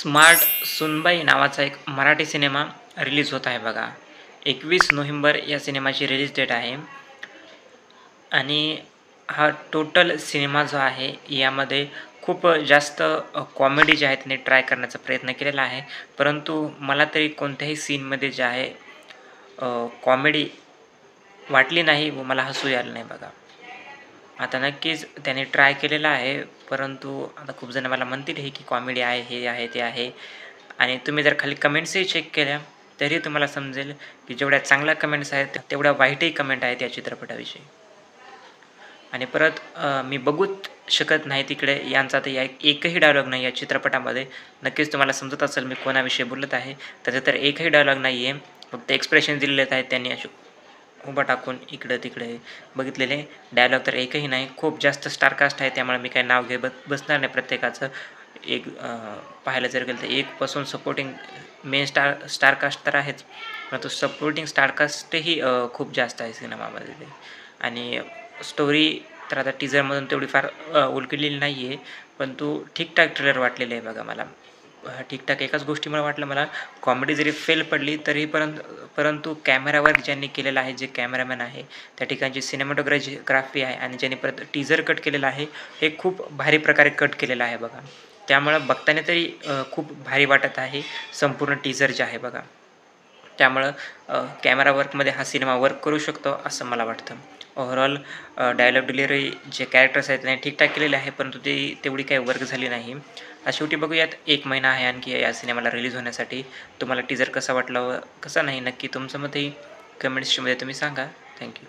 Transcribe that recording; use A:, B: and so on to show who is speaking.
A: Smart सुनबाई नावाचा एक मराठी सिनेमा रिलीज होत आहे बघा. 21 नोव्हेंबर या सिनेमाची रिलीज डेट आहे. आणि हा टोटल सिनेमा जो आहे यामध्ये खूप जास्त कॉमेडी जे आहे त्याने ट्राय करण्याचा प्रयत्न केलेला आहे. परंतु मला तरी कोणत्याही सीनमध्ये जे आहे कॉमेडी वाटली नाही व मला हसू आलं नाही बघा. आता नक्कीच त्याने ट्राय केलेला आहे, परंतु आता खूप जण मला म्हणतील हे की कॉमेडी आहे, हे आहे, ते आहे. आणि तुम्ही जर खाली कमेंट्सही चेक केल्या, तरी तुम्हाला समजेल की जेवढ्या चांगल्या कमेंट्स आहेत, तेवढ्या वाईटही कमेंट आहेत या चित्रपटाविषयी. आणि परत मी बघूच शकत नाही तिकडे यांचा तर एकही डायलॉग नाही या चित्रपटामध्ये. नक्कीच तुम्हाला समजत असेल मी कोणाविषयी बोलत आहे. त्याचा तर एकही डायलॉग नाही आहे. फक्त एक्सप्रेशन दिलेले आहेत त्यांनी असे उभं टाकून इकडं-तिकडे बघितलेले. डायलॉग तर एकही नाही. खूप जास्त स्टारकास्ट आहे, त्यामुळे मी काही नाव घेत बसणार नाही प्रत्येकाचं. पाहायला जर गेलं तर 1 पासून सपोर्टिंग मेन स्टारकास्ट तर आहेच, परंतु सपोर्टिंग स्टारकास्टही खूप जास्त आहे सिनेमामध्ये ते. आणि स्टोरी तर आता टीझरमधून तेवढी फार उलगडलेली नाही आहे, परंतु ठीकठाक ट्रेलर वाटलेलं आहे बघा मला. ठीकठाक एकाच गोष्टीमुळे वाटलं मला, कॉमेडी जरी फेल पडली तरी परंतु कॅमेरावर ज्यांनी केलेलं आहे, जे कॅमेरामॅन आहे, त्या ठिकाणची सिनेमॅटोग्राफी आहे आणि ज्यांनी परत टीझर कट केलेलं आहे, हे खूप भारी प्रकारे कट केलेलं आहे बघा. त्यामुळं बघताना तरी खूप भारी वाटत आहे संपूर्ण टीझर जे आहे बघा. त्यामुळं कॅमेरा वर्कमध्ये हा सिनेमा वर्क करू शकतो असं मला वाटतं. ओव्हरऑल डायलॉग डिलिव्हरी जे कॅरेक्टर्स आहेत त्यांनी ठीकठाक केलेले आहे, परंतु ती तेवढी काही वर्क झाली नाही. शेवटी बघूयात, 1 महिना आहे आणखी या सिनेमाला रिलीज होण्यासाठी. तुम्हाला टीझर कसा वाटला व कसा नाही, नक्की तुमचं मतही कमेंट्समध्ये तुम्ही सांगा. थँक्यू.